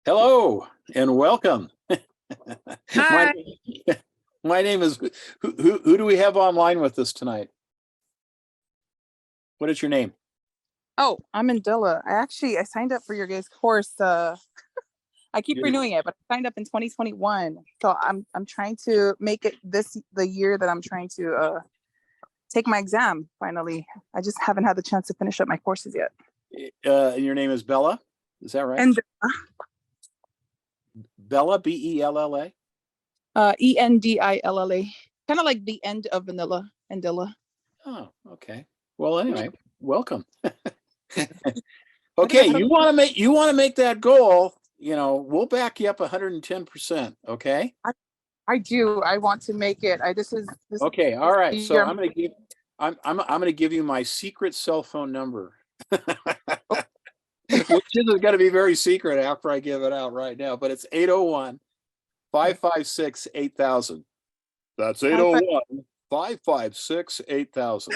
Hello and welcome. my, Hi. my name is, who do we have online with us tonight? What is your name? Oh, I'm Mandela. I signed up for your guys' course. I keep renewing it, but I signed up in 2021. So I'm trying to make it the year that I'm trying to take my exam finally. I just haven't had the chance to finish up my courses yet. Your name is Bella, is that right? And Bella, B-E-L-L-A? Endilla. Kind of like the end of vanilla, Andilla. Oh, okay. Well, anyway, welcome. Okay, you want to make that goal, we'll back you up 110%, okay? I do. I want to make it. Okay, all right. So year. I'm gonna give you my secret cell phone number. Which isn't going to be very secret after I give it out right now, but it's 801-556-8000. That's 801-556-8000.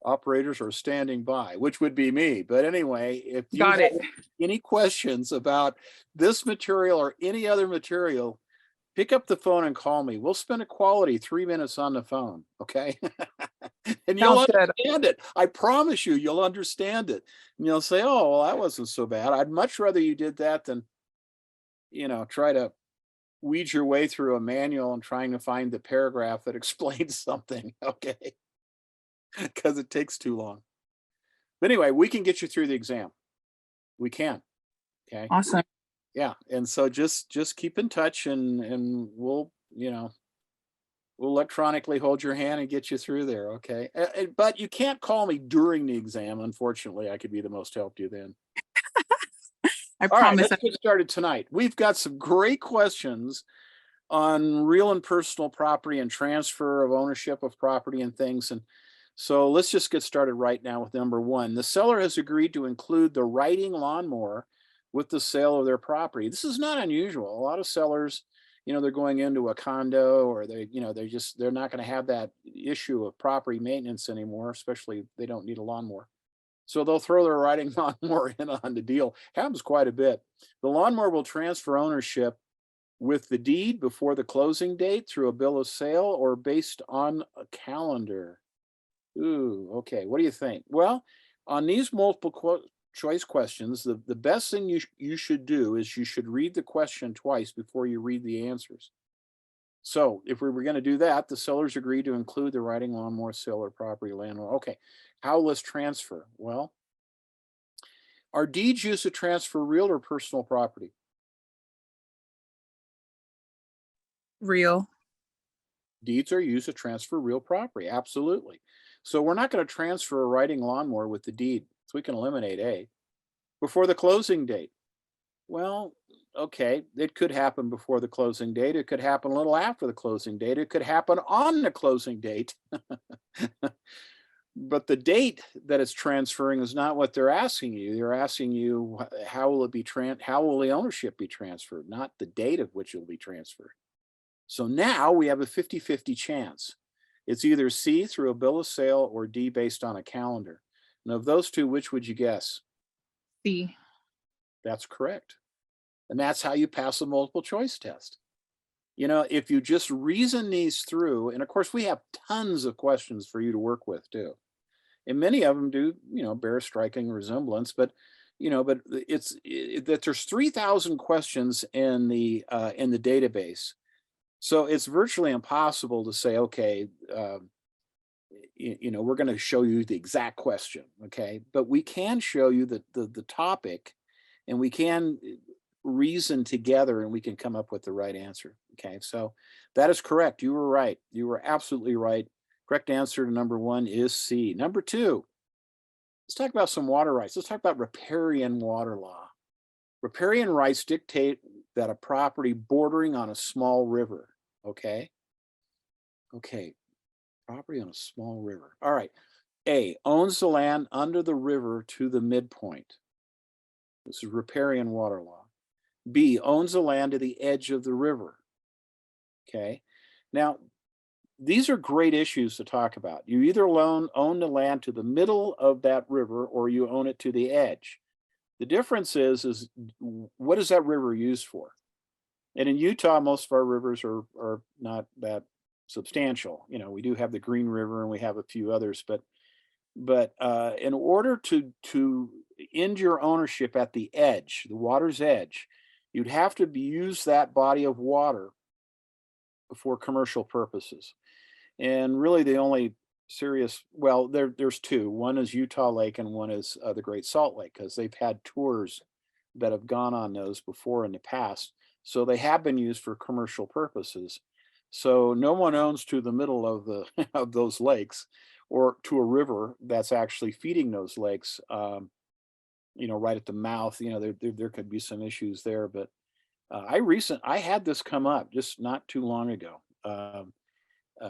Operators are standing by, which would be me. But anyway, if you have any questions about this material or any other material, pick up the phone and call me. We'll spend a quality 3 minutes on the phone, okay? And you'll understand it. I promise you'll understand it. And you'll say, oh, well, that wasn't so bad. I'd much rather you did that than, try to weed your way through a manual and trying to find the paragraph that explains something, okay? Because it takes too long. But anyway, we can get you through the exam. We can, okay? Awesome. Yeah, and so just keep in touch and we'll, we'll electronically hold your hand and get you through there, okay? But you can't call me during the exam. Unfortunately, I could be the most help you then. I promise. All right, let's get started tonight. We've got some great questions on real and personal property and transfer of ownership of property and things. And so let's just get started right now with number one. The seller has agreed to include the riding lawnmower with the sale of their property. This is not unusual. A lot of sellers, they're going into a condo or they're not going to have that issue of property maintenance anymore, especially if they don't need a lawnmower. So they'll throw their riding lawnmower in on the deal. Happens quite a bit. The lawnmower will transfer ownership with the deed before the closing date through a bill of sale or based on a calendar. Ooh, okay. What do you think? Well, on these multiple choice questions, the best thing you should do is you should read the question twice before you read the answers. So if we were going to do that, the sellers agreed to include the riding lawnmower sale or property landlord. Okay, how was transfer? Well, are deeds used to transfer real or personal property? Real. Deeds are used to transfer real property, absolutely. So we're not going to transfer a riding lawnmower with the deed, so we can eliminate A. Before the closing date. Well, okay, it could happen before the closing date. It could happen a little after the closing date. It could happen on the closing date. But the date that it's transferring is not what they're asking you. They're asking you how will the ownership be transferred, not the date of which it will be transferred. So now we have a 50-50 chance. It's either C, through a bill of sale, or D, based on a calendar. And of those two, which would you guess? C. That's correct. And that's how you pass a multiple choice test. If you just reason these through, and of course we have tons of questions for you to work with too. And many of them do, bear striking resemblance, but that there's 3,000 questions in the database. So it's virtually impossible to say, okay, we're going to show you the exact question, okay? But we can show you the topic, and we can reason together, and we can come up with the right answer, okay? So that is correct. You were right. You were absolutely right. Correct answer to number one is C. Number two, let's talk about some water rights. Let's talk about riparian water law. Riparian rights dictate that a property bordering on a small river, okay? Okay, property on a small river. All right. A, owns the land under the river to the midpoint. This is riparian water law. B, owns the land to the edge of the river. Okay. Now, these are great issues to talk about. You either own the land to the middle of that river or you own it to the edge. The difference is what is that river used for? And in Utah, most of our rivers are not that substantial. You know, we do have the Green River and we have a few others, but in order to end your ownership at the edge, the water's edge, you'd have to use that body of water for commercial purposes. And really the only serious, well, there's two. One is Utah Lake and one is the Great Salt Lake, because they've had tours that have gone on those before in the past. So they have been used for commercial purposes. So no one owns to the middle of the of those lakes or to a river that's actually feeding those lakes. You know, right at the mouth. You know, there could be some issues there, but I had this come up just not too long ago.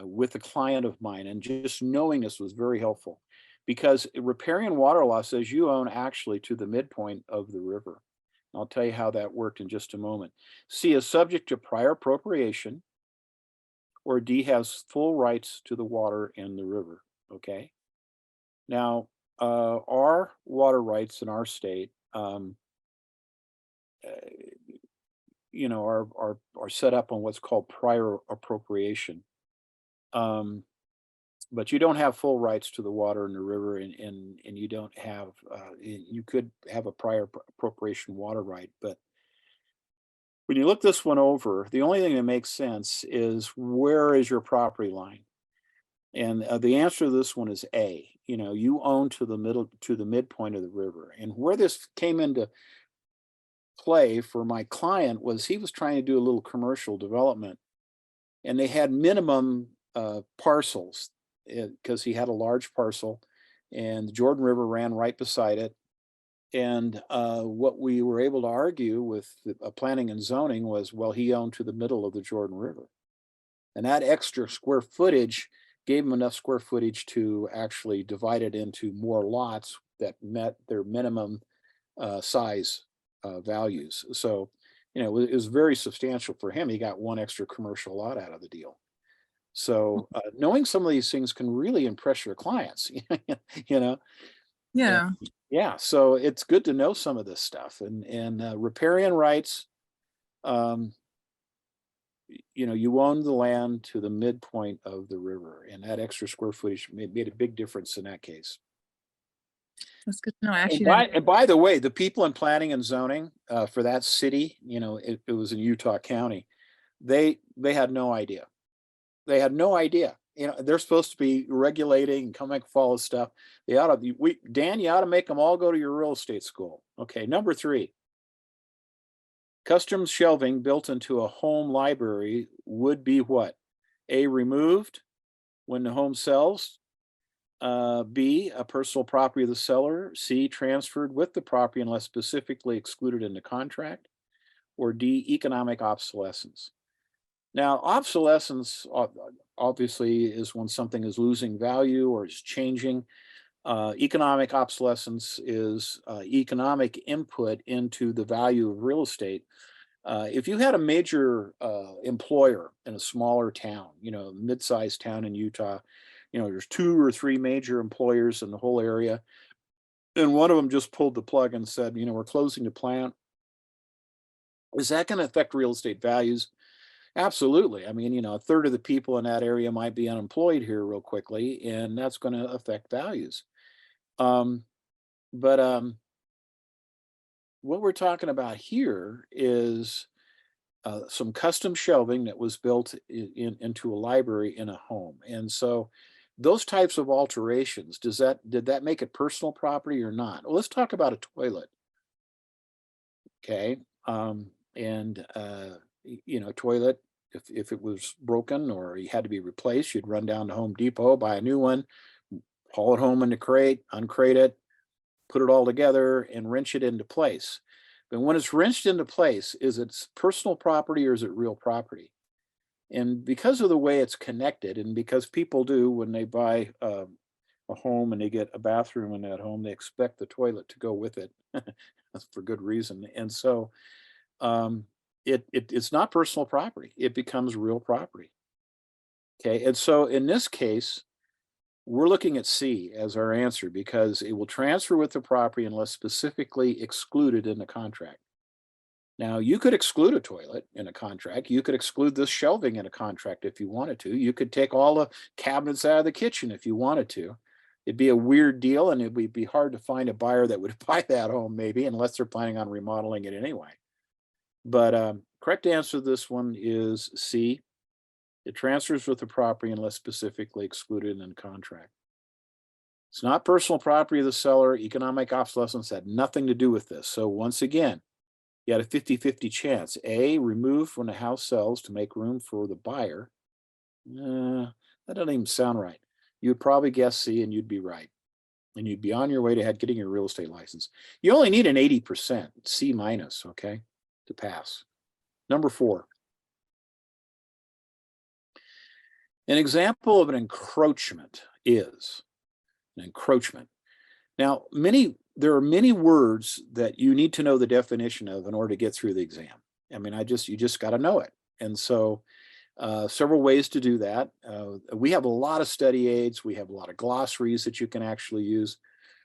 With a client of mine, and just knowing this was very helpful because riparian water law says you own actually to the midpoint of the river. I'll tell you how that worked in just a moment. C is subject to prior appropriation, or D has full rights to the water in the river. Okay. Now, our water rights in our state, uh, you know, are set up on what's called prior appropriation. But you don't have full rights to the water in the river, and you don't have you could have a prior appropriation water right, but when you look this one over, the only thing that makes sense is where is your property line? And the answer to this one is A. You know, you own to the middle, to the midpoint of the river. And where this came into play for my client was he was trying to do a little commercial development, and they had minimum parcels because he had a large parcel, and the Jordan River ran right beside it. And what we were able to argue with the planning and zoning was, well, he owned to the middle of the Jordan River. And that extra square footage gave him enough square footage to actually divide it into more lots that met their minimum size values. So, you know, it was very substantial for him. He got one extra commercial lot out of the deal. So knowing some of these things can really impress your clients, you know. And Yeah. yeah, so it's good to know some of this stuff. And riparian rights, um, you know, you own the land to the midpoint of the river, and that extra square footage made a big difference in that case. That's good to know. I And actually by, didn't. and by the way, the people in planning and zoning for that city, you know, it was in Utah County. They had no idea. They had no idea. You know, they're supposed to be regulating and coming up with all this stuff. They ought to. Dan, you ought to make them all go to your real estate school. Okay, number 3. Custom shelving built into a home library would be what? A, removed when the home sells. B, a personal property of the seller. C, transferred with the property unless specifically excluded in the contract. Or D, economic obsolescence. Now, obsolescence obviously is when something is losing value or is changing. Economic obsolescence is economic input into the value of real estate. If you had a major employer in a smaller town, you know, mid-sized town in Utah, you know, there's 2 or 3 major employers in the whole area, and one of them just pulled the plug and said, you know, we're closing the plant. Is that going to affect real estate values? Absolutely. I mean, you know, a third of the people in that area might be unemployed here real quickly, and that's going to affect values. Um, but what we're talking about here is some custom shelving that was built into a library in a home. And so those types of alterations, did that make it personal property or not? Well, let's talk about a toilet. Okay. And you know, toilet, if it was broken or you had to be replaced, you'd run down to Home Depot, buy a new one, haul it home in the crate, uncrate it, put it all together and wrench it into place. But when it's wrenched into place, is it personal property or is it real property? And because of the way it's connected, and because people do when they buy a home and they get a bathroom in that home, they expect the toilet to go with it. That's for good reason. And so um, it's not personal property. It becomes real property. Okay. And so in this case, we're looking at C as our answer because it will transfer with the property unless specifically excluded in the contract. Now, you could exclude a toilet in a contract. You could exclude this shelving in a contract if you wanted to. You could take all the cabinets out of the kitchen if you wanted to. It'd be a weird deal, and it would be hard to find a buyer that would buy that home, maybe, unless they're planning on remodeling it anyway. But correct answer to this one is C. It transfers with the property unless specifically excluded in the contract. It's not personal property of the seller. Economic obsolescence had nothing to do with this. So once again, you had a 50-50 chance. A, removed when the house sells to make room for the buyer. That doesn't even sound right. You'd probably guess C and you'd be right. And you'd be on your way to getting your real estate license. You only need an 80%, C minus, okay, to pass. Number 4. An example of an encroachment is an encroachment. Now, there are many words that you need to know the definition of in order to get through the exam. I mean, you just got to know it. And so several ways to do that. We have a lot of study aids. We have a lot of glossaries that you can actually use.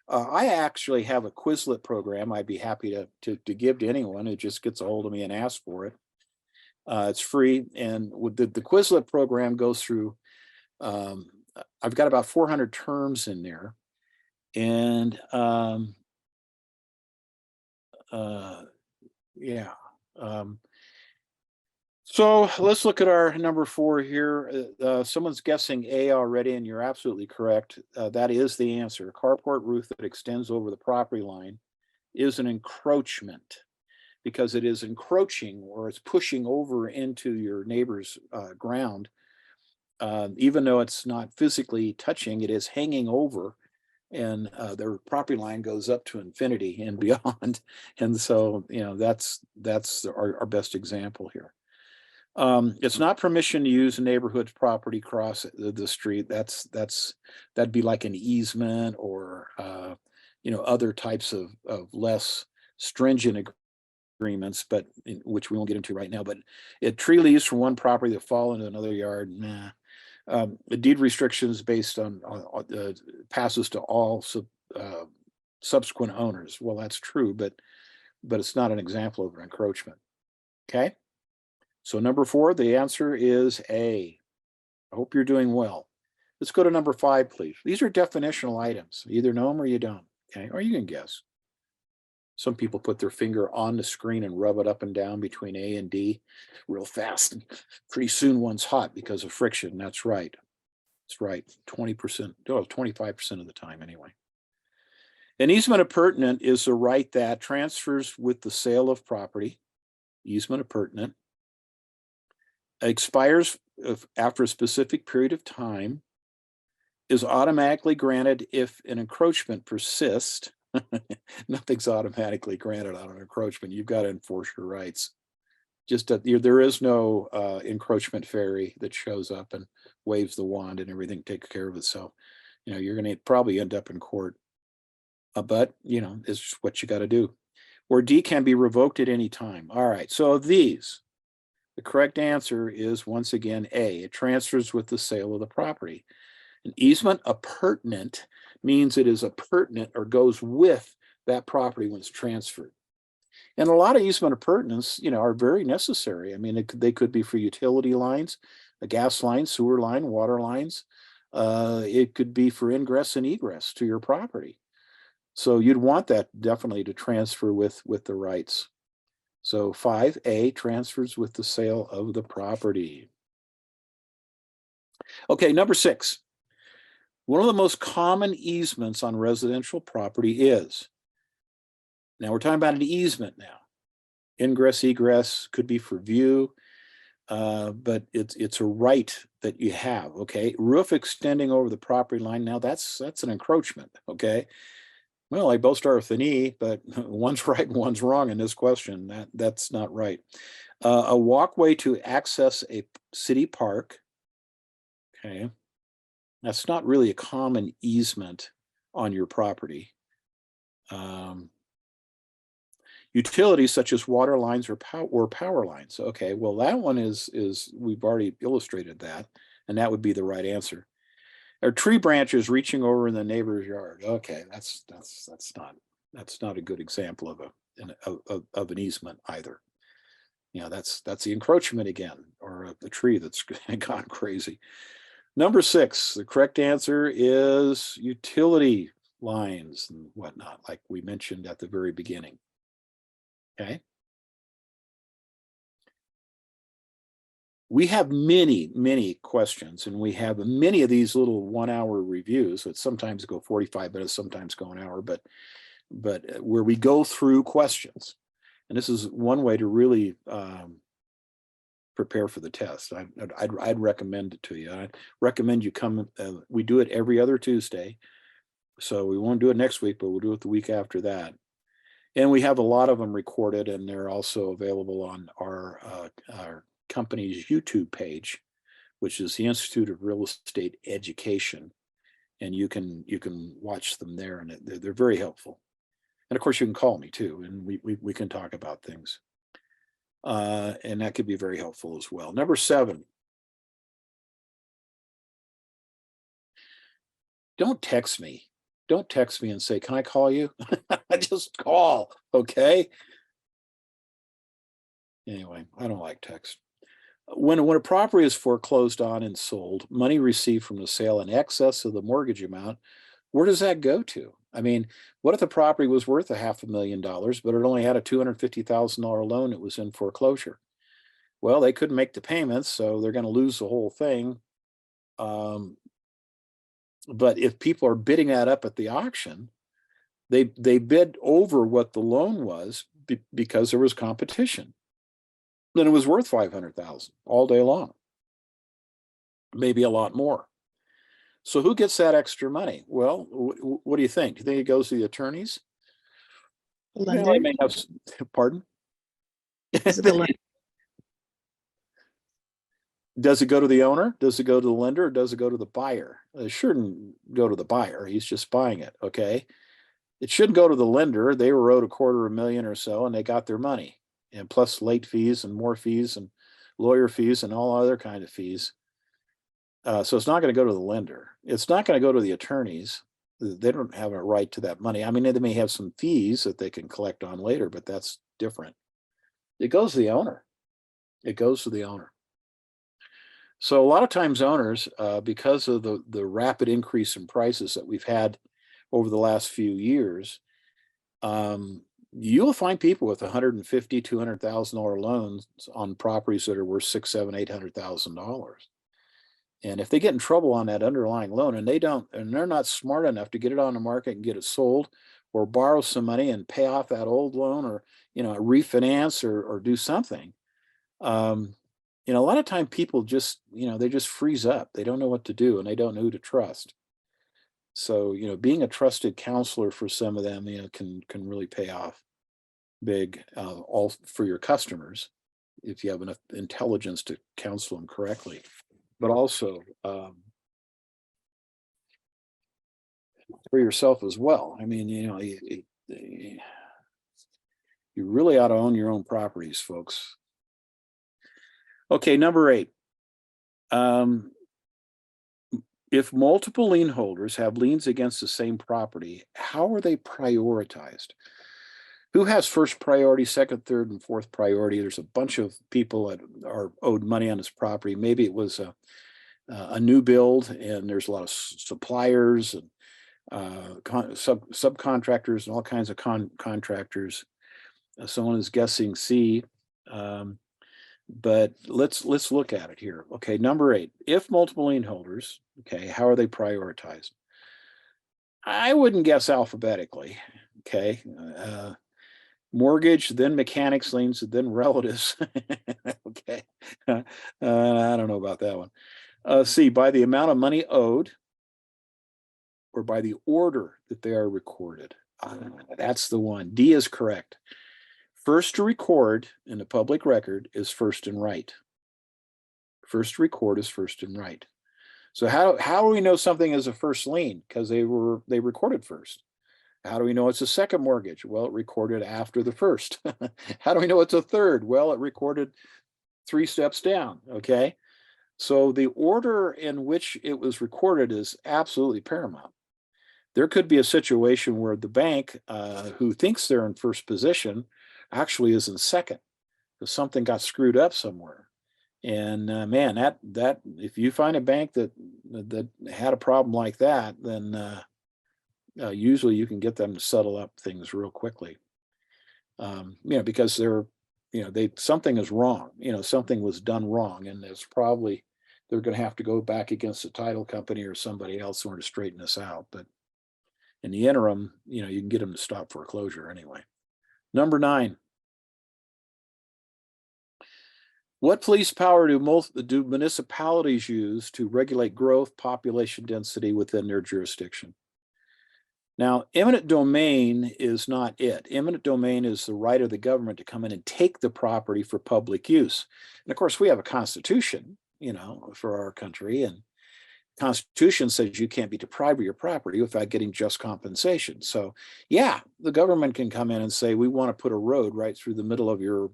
I actually have a Quizlet program I'd be happy to give to anyone who just gets a hold of me and asks for it. It's free. And with the Quizlet program goes through, I've got about 400 terms in there. And yeah. So let's look at our number 4 here. Someone's guessing A already, and you're absolutely correct. That is the answer. A carport roof that extends over the property line is an encroachment because it is encroaching or it's pushing over into your neighbor's ground. Even though it's not physically touching, it is hanging over, and their property line goes up to infinity and beyond. And so, that's our best example here. It's not permission to use a neighborhood's property across the street. That'd be like an easement or other types of less stringent agreements, but which we won't get into right now. But tree leaves from one property that fall into another yard, nah. The deed restrictions based on passes to all subsequent owners. Well, that's true, but it's not an example of an encroachment. Okay. So number 4, the answer is A. I hope you're doing well. Let's go to number 5, please. These are definitional items. You either know them or you don't. Okay, or you can guess. Some people put their finger on the screen and rub it up and down between A and D real fast. And pretty soon one's hot because of friction. That's right. That's right. 20%, 25% of the time anyway. An easement appurtenant is a right that transfers with the sale of property. Easement appurtenant expires after a specific period of time, is automatically granted if an encroachment persists. Nothing's automatically granted on an encroachment. You've got to enforce your rights. Just that there is no encroachment fairy that shows up and waves the wand and everything takes care of itself. You're going to probably end up in court. But it's what you got to do. Or D, can be revoked at any time. All right. So these. The correct answer is, once again, A. It transfers with the sale of the property. An easement appurtenant means it is appurtenant or goes with that property when it's transferred. And a lot of easement appurtenants, are very necessary. I mean, they could be for utility lines, a gas line, sewer line, water lines. It could be for ingress and egress to your property. So you'd want that definitely to transfer with the rights. So 5A transfers with the sale of the property. Okay, number 6. One of the most common easements on residential property is, now we're talking about an easement now. Ingress, egress could be for view, but it's a right that you have, okay? Roof extending over the property line, now that's an encroachment, okay? Well, they both start with an E, but one's right and one's wrong in this question. That's not right. A walkway to access a city park. Okay. That's not really a common easement on your property. Utilities such as water lines or power lines. Okay, well, that one is we've already illustrated that, and that would be the right answer. Or tree branches reaching over in the neighbor's yard. Okay, that's not a good example of an easement either. You know, that's the encroachment again, or a tree that's gone crazy. Number 6, the correct answer is utility lines and whatnot, like we mentioned at the very beginning. Okay. We have many questions, and we have many of these little 1-hour reviews that sometimes go 45 minutes, sometimes go an hour, but where we go through questions. And this is one way to really prepare for the test. I'd recommend it to you. I'd recommend you come. We do it every other Tuesday. So we won't do it next week, but we'll do it the week after that. And we have a lot of them recorded, and they're also available on our company's YouTube page, which is the Institute of Real Estate Education. And you can watch them there, and they're very helpful. And of course, you can call me too, and we can talk about things. And that could be very helpful as well. Number 7. Don't text me. Don't text me and say, can I call you? Just call, okay? Anyway, I don't like text. When a property is foreclosed on and sold, money received from the sale in excess of the mortgage amount, where does that go to? I mean, what if the property was worth $500,000, but it only had a $250,000 loan that was in foreclosure? Well, they couldn't make the payments, so they're going to lose the whole thing. But if people are bidding that up at the auction, they bid over what the loan was because there was competition. Then it was worth $500,000 all day long, maybe a lot more. So who gets that extra money? Well, what do you think? Do you think it goes to the attorneys? Lender? Well, I may have, pardon? Is it the lender? Does it go to the owner? Does it go to the lender? Or does it go to the buyer? It shouldn't go to the buyer. He's just buying it. Okay. It shouldn't go to the lender. They were owed $250,000 or so, and they got their money, and plus late fees and more fees and lawyer fees and all other kind of fees. So it's not going to go to the lender. It's not going to go to the attorneys. They don't have a right to that money. I mean, they may have some fees that they can collect on later, but that's different. It goes to the owner. It goes to the owner. So a lot of times owners, because of the rapid increase in prices that we've had over the last few years, you'll find people with $150,000, $200,000 loans on properties that are worth $600,000, $700,000, $800,000. And if they get in trouble on that underlying loan, and they're not smart enough to get it on the market and get it sold, or borrow some money and pay off that old loan, or refinance or do something. A lot of time people just they just freeze up. They don't know what to do, and they don't know who to trust. So being a trusted counselor for some of them can really pay off big, all for your customers, if you have enough intelligence to counsel them correctly, but also for yourself as well. I mean, you really ought to own your own properties, folks. Okay, number 8. If multiple lien holders have liens against the same property, how are they prioritized? Who has first priority, second, third, and fourth priority? There's a bunch of people that are owed money on this property. Maybe it was a new build, and there's a lot of suppliers and subcontractors and all kinds of contractors. Someone is guessing C. But let's look at it here. Okay, number 8. If multiple lien holders, okay, how are they prioritized? I wouldn't guess alphabetically. Okay, mortgage, then mechanics liens, then relatives. Okay, I don't know about that one. C, by the amount of money owed, or by the order that they are recorded. That's the one. D is correct. First to record in the public record is first and right. First to record is first and right. So how do we know something is a first lien? Because they recorded first. How do we know it's a second mortgage? Well, it recorded after the first. How do we know it's a third? Well, it recorded 3 steps down. Okay. So the order in which it was recorded is absolutely paramount. There could be a situation where the bank, who thinks they're in first position, actually is in second because something got screwed up somewhere. And man, that if you find a bank that had a problem like that, then usually you can get them to settle up things real quickly. Because something is wrong. Something was done wrong, and it's probably they're going to have to go back against the title company or somebody else in order to straighten this out. But in the interim, you can get them to stop foreclosure anyway. Number 9. What police power do municipalities use to regulate growth, population density within their jurisdiction? Now, eminent domain is not it. Eminent domain is the right of the government to come in and take the property for public use. And of course, we have a constitution, for our country, and Constitution says you can't be deprived of your property without getting just compensation. So yeah, the government can come in and say, we want to put a road right through the middle of your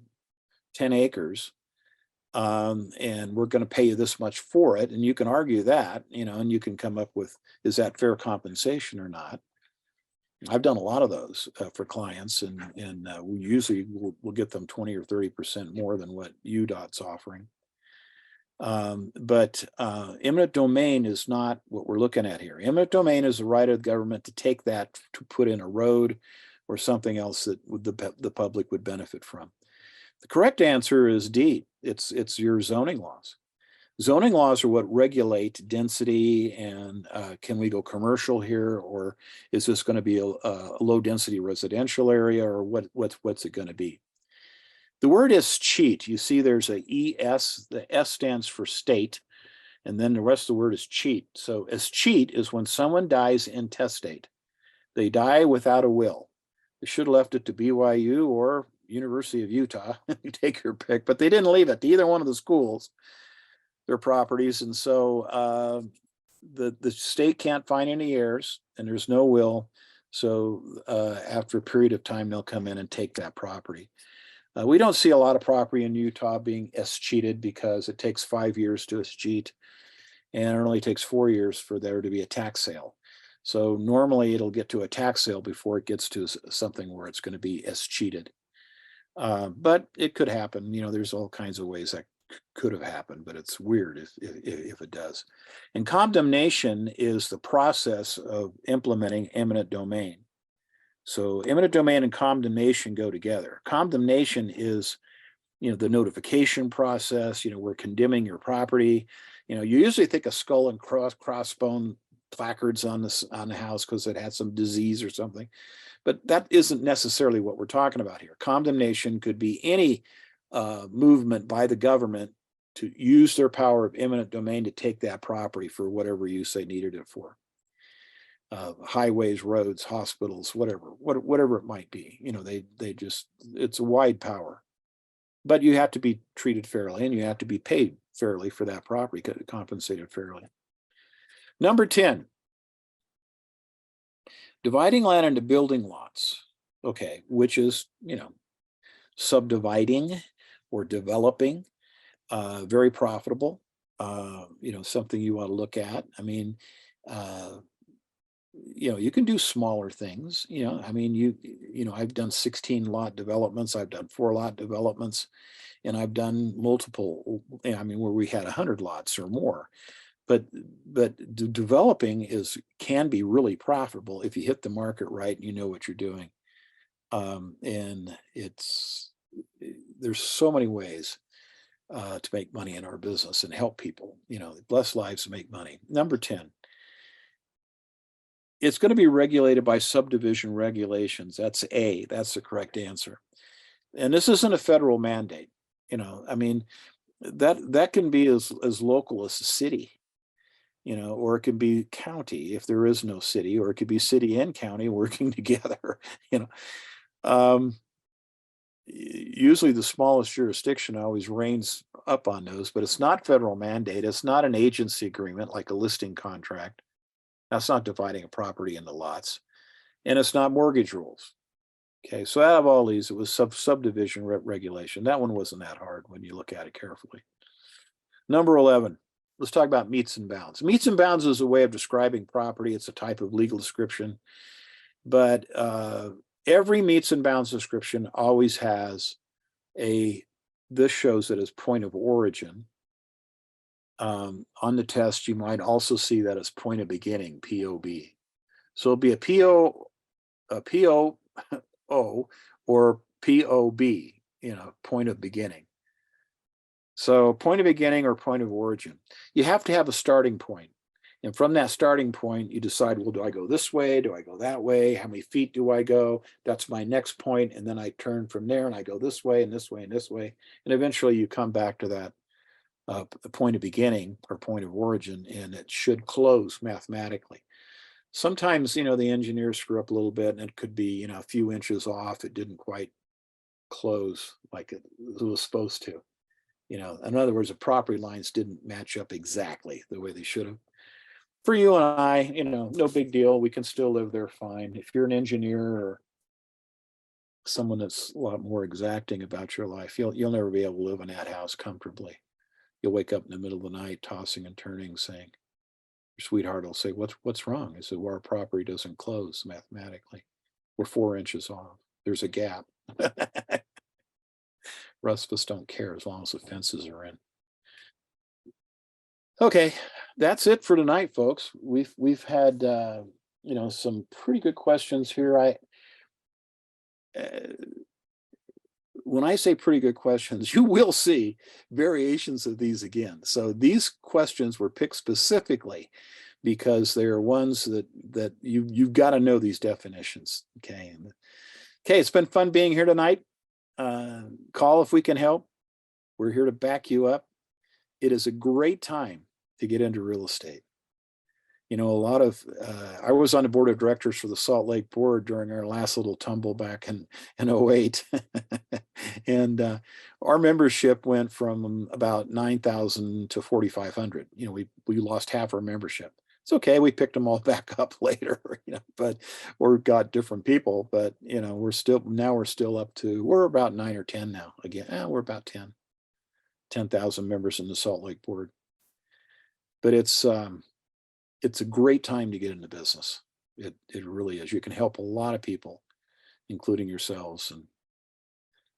10 acres. And we're going to pay you this much for it. And you can argue that, and you can come up with, is that fair compensation or not? I've done a lot of those for clients, and we usually will get them 20 or 30% more than what UDOT's offering. But eminent domain is not what we're looking at here. Eminent domain is the right of the government to take that to put in a road or something else that the public would benefit from. The correct answer is D. It's your zoning laws. Zoning laws are what regulate density and can we go commercial here, or is this going to be a low density residential area, or what's it going to be? The word is cheat. You see there's a ES, the S stands for state, and then the rest of the word is cheat. So as cheat is when someone dies intestate. They die without a will. They should have left it to BYU or University of Utah. You take your pick, but they didn't leave it to either one of the schools, their properties. And so the state can't find any heirs and there's no will. So after a period of time, they'll come in and take that property. We don't see a lot of property in Utah being escheated because it takes 5 years to escheat, and it only takes 4 years for there to be a tax sale. So normally it'll get to a tax sale before it gets to something where it's going to be escheated. But it could happen. There's all kinds of ways that could have happened, but it's weird if it does. And condemnation is the process of implementing eminent domain. So eminent domain and condemnation go together. Condemnation is, the notification process. We're condemning your property. You usually think of skull and crossbone placards on the house because it had some disease or something, but that isn't necessarily what we're talking about here. Condemnation could be any movement by the government to use their power of eminent domain to take that property for whatever use they needed it for. Highways, roads, hospitals, whatever it might be. It's a wide power, but you have to be treated fairly and you have to be paid fairly for that property, compensated fairly. Number 10, dividing land into building lots. Okay, which is, subdividing or developing, very profitable, something you want to look at. I mean, you can do smaller things, I've done 16 lot developments, I've done 4 lot developments, and I've done multiple, where we had 100 lots or more. But developing can be really profitable if you hit the market right and you know what you're doing. And there's so many ways to make money in our business and help people, bless lives and make money. Number 10, it's going to be regulated by subdivision regulations. That's the correct answer. And this isn't a federal mandate. That can be as local as the city, or it could be county if there is no city, or it could be city and county working together. Usually the smallest jurisdiction always reigns up on those, but it's not federal mandate. It's not an agency agreement like a listing contract. That's not dividing a property into lots, and it's not mortgage rules. Okay, so out of all these, it was subdivision regulation. That one wasn't that hard when you look at it carefully. Number 11, let's talk about meets and bounds. Meets and bounds is a way of describing property. It's a type of legal description, but every meets and bounds description always has this shows it as point of origin. On the test, you might also see that as point of beginning, POB. So it'll be a PO, or POB, point of beginning. So point of beginning or point of origin. You have to have a starting point. And from that starting point, you decide, well, do I go this way? Do I go that way? How many feet do I go? That's my next point. And then I turn from there and I go this way and this way and this way. And eventually you come back to that point of beginning or point of origin, and it should close mathematically. Sometimes, the engineers screw up a little bit and it could be, a few inches off. It didn't quite close like it was supposed to. In other words, the property lines didn't match up exactly the way they should have. For you and I, no big deal. We can still live there fine. If you're an engineer or someone that's a lot more exacting about your life, you'll never be able to live in that house comfortably. You'll wake up in the middle of the night tossing and turning, saying, your sweetheart will say, what's wrong? I said, well, our property doesn't close mathematically. We're 4 inches off. There's a gap. Rest of us don't care as long as the fences are in. Okay, that's it for tonight, folks. We've had some pretty good questions here. When I say pretty good questions, you will see variations of these again. So these questions were picked specifically because they are ones that you've got to know these definitions. Okay, it's been fun being here tonight. Call if we can help. We're here to back you up. It is a great time to get into real estate. A lot of, I was on the board of directors for the Salt Lake board during our last little tumble back in 08. And our membership went from about 9,000 to 4,500. We lost half our membership. It's okay. We picked them all back up later, but or got different people, but we're still up to, we're about 9 or 10 now. Again, we're about 10,000 members in the Salt Lake board. But it's a great time to get into business. It really is. You can help a lot of people, including yourselves. And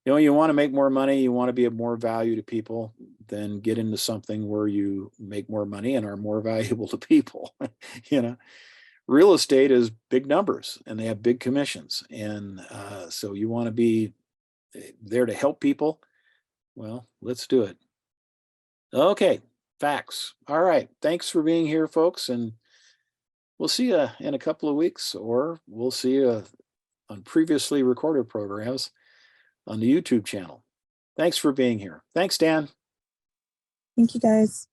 you want to make more money, you want to be of more value to people, then get into something where you make more money and are more valuable to people. Real estate is big numbers and they have big commissions. And so you want to be there to help people. Well, let's do it. Okay, facts. All right. Thanks for being here, folks. And we'll see you in a couple of weeks, or we'll see you on previously recorded programs on the YouTube channel. Thanks for being here. Thanks, Dan. Thank you, guys.